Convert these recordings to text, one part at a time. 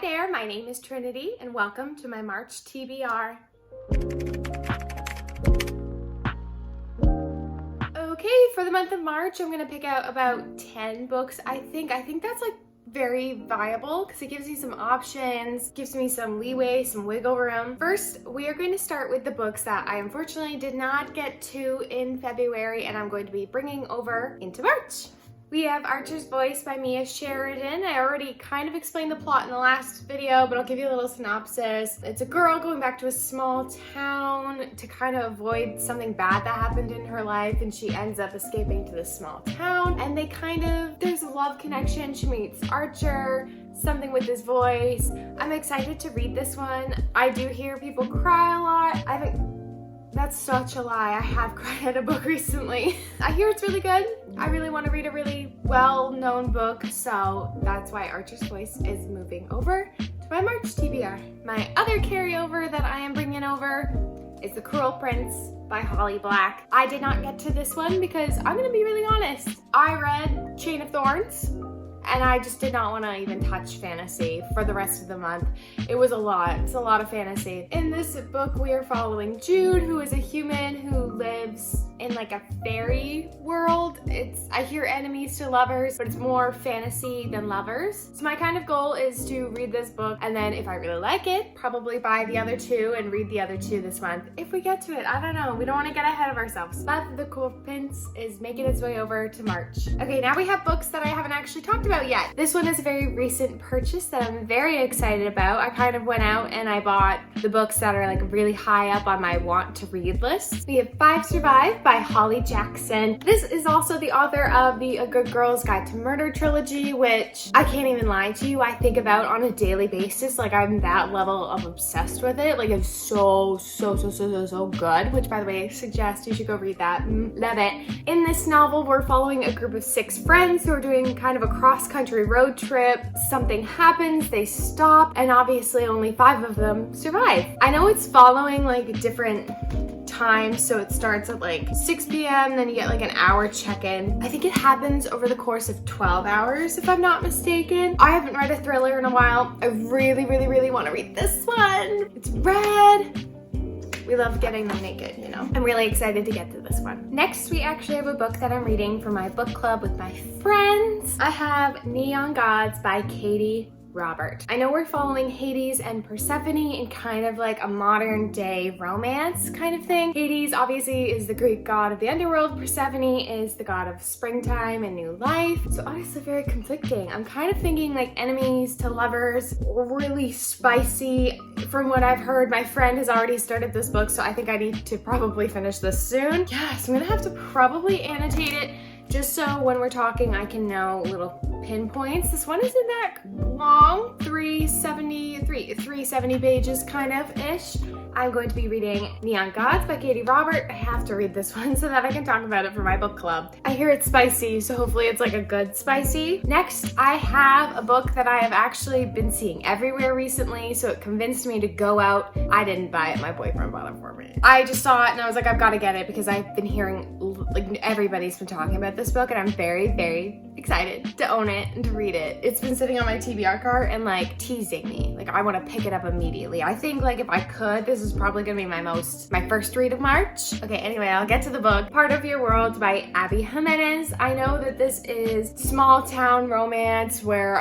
there, my name is Trinity and welcome to my March TBR. Okay, for the month of March, I'm gonna pick out about 10 books, I think. That's like very viable because it gives me some options, gives me some leeway, some wiggle room. First, we are going to start with the books that I unfortunately did not get to in February and I'm going to be bringing over into March. We have Archer's Voice by Mia Sheridan. I already kind of explained the plot in the last video, but I'll give you a little synopsis. It's a girl going back to a small town to kind of avoid something bad that happened in her life, and she ends up escaping to this small town, and there's a love connection. She meets Archer, something with his voice. I'm excited to read this one. I do hear people cry a lot. That's such a lie. I have cried at a book recently. I hear it's really good. I really want to read a really well-known book, so that's why Archer's Voice is moving over to my March TBR. My other carryover that I am bringing over is The Cruel Prince by Holly Black. I did not get to this one because I'm gonna be really honest. I read Chain of Thorns, and I just did not want to even touch fantasy for the rest of the month. It was a lot. It's a lot of fantasy. In this book, we are following Jude, who is a human who lives in like a fairy world. I hear enemies to lovers, but it's more fantasy than lovers. So my kind of goal is to read this book, and then if I really like it, probably buy the other two and read the other two this month. If we get to it, I don't know. We don't want to get ahead of ourselves. But The Cruel Prince is making its way over to March. Okay, now we have books that I haven't actually talked about yet. This one is a very recent purchase that I'm very excited about. I kind of went out and I bought the books that are like really high up on my want to read list. We have Five Survive by Holly Jackson. This is also the author of the A Good Girl's Guide to Murder trilogy, which I can't even lie to you, I think about on a daily basis. Like, I'm that level of obsessed with it. Like, it's so good, which by the way, I suggest you should go read that. Love it. In this novel, we're following a group of 6 friends who are doing kind of a cross-country road trip. Something happens, they stop, and obviously only 5 of them survive. I know it's following like different times, so it starts at like 6 p.m. then you get like an hour check-in. I think it happens over the course of 12 hours if I'm not mistaken. I haven't read a thriller in a while. I really want to read this one. It's red. We love getting them naked, you know? I'm really excited to get to this one. Next, we actually have a book that I'm reading for my book club with my friends. I have Neon Gods by Katie Robert. I know we're following Hades and Persephone in kind of like a modern day romance kind of thing. Hades obviously is the Greek god of the underworld. Persephone is the god of springtime and new life. So honestly, very conflicting. I'm kind of thinking like enemies to lovers, really spicy. From what I've heard, my friend has already started this book, so I think I need to probably finish this soon. Yes, I'm gonna have to probably annotate it just so when we're talking I can know little pinpoints. This one isn't that long, 370 pages kind of ish. I'm going to be reading Neon Gods by Katie Robert. I have to read this one so that I can talk about it for my book club. I hear it's spicy, so hopefully it's like a good spicy. Next, I have a book that I have actually been seeing everywhere recently, so it convinced me to go out. I didn't buy it, my boyfriend bought it for me. I just saw it and I was like, I've got to get it because I've been hearing, like, everybody's been talking about this book and I'm very excited to own it and to read it. It's been sitting on my TBR cart and like teasing me. Like, I want to pick it up immediately. I think like if I could, this is probably gonna be my first read of March. Okay, anyway, I'll get to the book. Part of Your World by Abby Jimenez. I know that this is small town romance where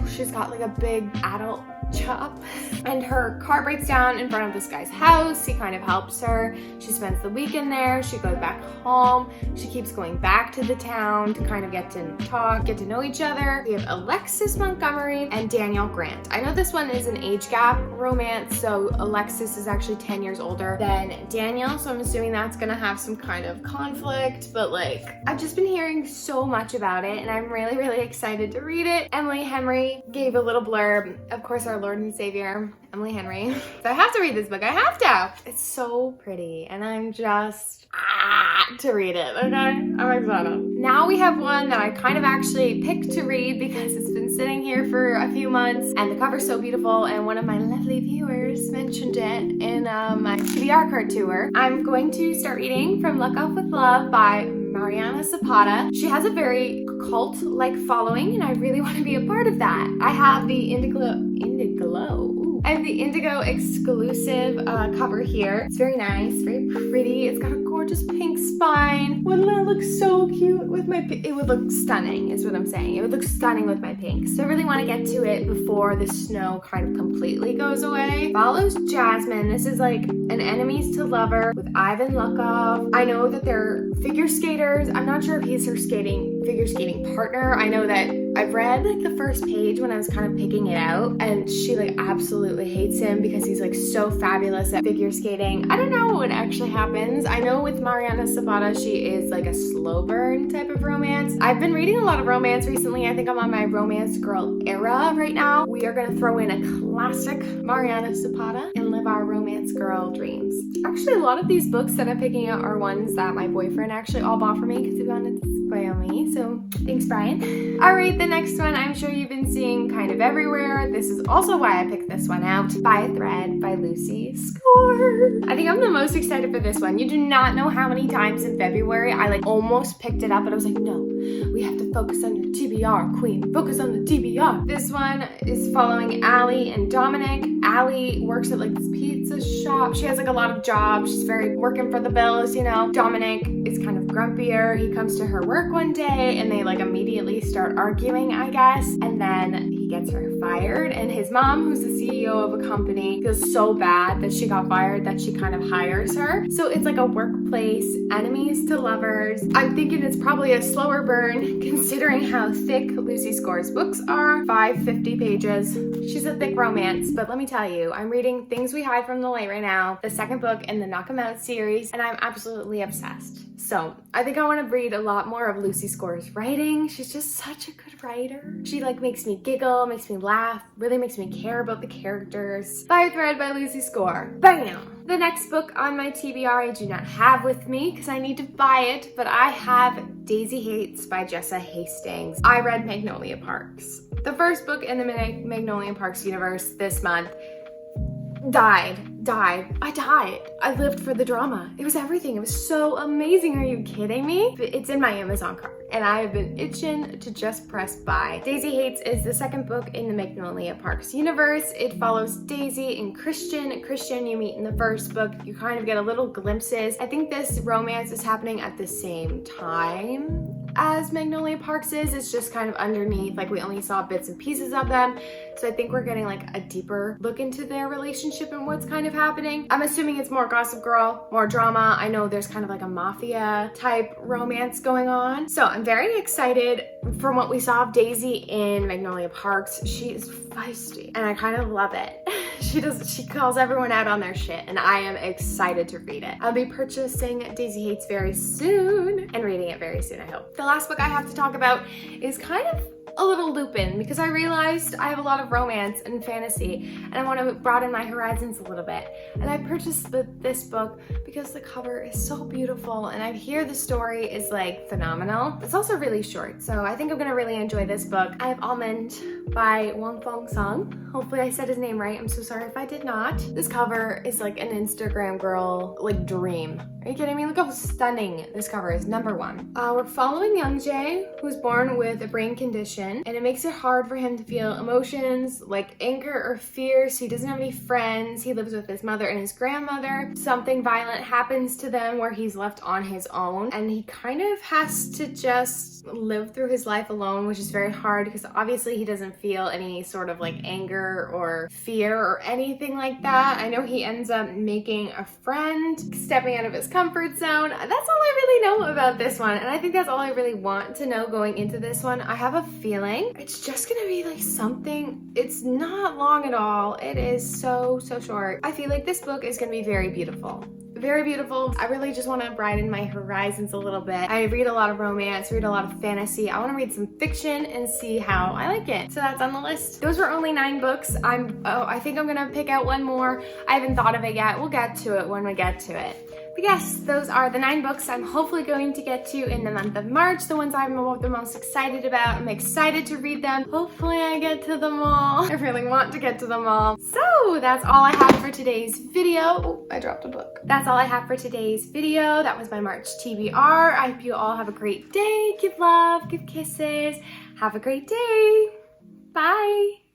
she's got like a big adult chop and her car breaks down in front of this guy's house. He kind of helps her. She spends the weekend there. She goes back home. She keeps going back to the town to kind of get to talk, get to know each other. We have Alexis Montgomery and Daniel Grant. I know this one is an age gap romance, so Alexis is actually 10 years older than Daniel, so I'm assuming that's gonna have some kind of conflict, but like, I've just been hearing so much about it and I'm really excited to read it. Emily Henry gave a little blurb. Of course, our Lord and Savior, Emily Henry. So I have to read this book. I have to. It's so pretty and I'm just to read it, okay? I'm excited. Now we have one that I kind of actually picked to read because it's been sitting here for a few months and the cover's so beautiful and one of my lovely viewers mentioned it in my TBR card tour. I'm going to start reading From Look Up With Love by Mariana Zapata. She has a very cult-like following, and I really want to be a part of that. I have the I have the Indigo exclusive cover here. It's very nice, very pretty. It's got a gorgeous pink spine. Wouldn't that look so cute with my pink? It would look stunning is what I'm saying. It would look stunning with my pink. So I really want to get to it before the snow kind of completely goes away. Follows Jasmine. This is like an enemies to lover with Ivan Lukov. I know that they're figure skaters. I'm not sure if he's her figure skating partner. I know that I've read like the first page when I was kind of picking it out, and she like absolutely hates him because he's like so fabulous at figure skating. I don't know what actually happens. I know with Mariana Zapata, she is like a slow burn type of romance. I've been reading a lot of romance recently. I think I'm on my romance girl era right now. We are gonna throw in a classic Mariana Zapata and live our romance girl dreams. Actually, a lot of these books that I'm picking out are ones that my boyfriend actually all bought for me because he wanted to spoil me. So thanks, Brian. All right, the next one I'm sure you've been seeing kind of everywhere. This is also why I picked this one out. By a Thread by Lucy Score. I think I'm the most excited for this one. You do not know how many times in February I like almost picked it up, but I was like, no, we have to focus on your TBR, queen. Focus on the TBR. This one is following Allie and Dominic. Allie works at like this pizza shop. She has like a lot of jobs. She's very working for the bills, you know. Dominic is kind of grumpier. He comes to her work one day and they like immediately start arguing, I guess. And then he gets her fired. And his mom, who's the CEO of a company, feels so bad that she got fired that she kind of hires her. So it's like a workplace enemies to lovers. I'm thinking it's probably a slower burn considering how thick Lucy Score's books are. 550 pages. She's a thick romance, but let me tell you, I'm reading Things We Hide from the Light right now, the second book in the Knock 'Em Out series, and I'm absolutely obsessed. So I think I want to read a lot more of Lucy Score's writing. She's just such a good writer. She like makes me giggle, makes me laugh, really makes me care about the characters. By a Thread by Lucy Score. Bam! The next book on my TBR I do not have with me because I need to buy it, but I have Daisy Hates by Jessa Hastings. I read Magnolia Parks. The first book in the Magnolia Parks universe this month. I died. I lived for the drama. It was everything. It was so amazing. Are you kidding me? It's in my Amazon cart and I have been itching to just press buy. Daisy Hates is the second book in the Magnolia Parks universe. It follows Daisy and Christian. Christian you meet in the first book. You kind of get a little glimpses. I think this romance is happening at the same time as Magnolia Parks is. It's just kind of underneath, like we only saw bits and pieces of them. So I think we're getting like a deeper look into their relationship and what's kind of happening. I'm assuming it's more Gossip Girl, more drama. I know there's kind of like a mafia type romance going on. So I'm very excited from what we saw of Daisy in Magnolia Parks. She is feisty and I kind of love it. She calls everyone out on their shit and I am excited to read it. I'll be purchasing Daisy Hates very soon and reading it very soon, I hope. The last book I have to talk about is kind of a little Lupin because I realized I have a lot of romance and fantasy and I want to broaden my horizons a little bit. And I purchased this book because the cover is so beautiful and I hear the story is like phenomenal. It's also really short, so I think I'm gonna really enjoy this book. I have Almond by Wong Fong Sung. Hopefully I said his name right. I'm so sorry if I did not. This cover is like an Instagram girl like dream. Are you kidding me? Look how stunning this cover is. Number one. We're following Youngjae, who's born with a brain condition, and it makes it hard for him to feel emotions like anger or fear, so he doesn't have any friends. He lives with his mother and his grandmother. Something violent happens to them where he's left on his own, and he kind of has to just live through his life alone, which is very hard because obviously he doesn't feel any sort of like anger or fear or anything like that. I know he ends up making a friend, stepping out of his comfort zone. That's all I really know about this one, and I think that's all I really want to know going into this one. I have a feeling it's just gonna be like something. It's not long at all. It is so short. I feel like this book is gonna be very beautiful. Very beautiful. I really just want to broaden my horizons a little bit. I read a lot of romance, read a lot of fantasy. I want to read some fiction and see how I like it. So that's on the list. Those were only 9 books. I think I'm gonna pick out one more. I haven't thought of it yet. We'll get to it when we get to it. But yes, those are the 9 books I'm hopefully going to get to in the month of March, the ones I'm the most excited about. I'm excited to read them. Hopefully I get to them all. I really want to get to them all. So that's all I have for today's video. Oh, I dropped a book. That's all I have for today's video. That was my March TBR. I hope you all have a great day. Give love, give kisses. Have a great day. Bye.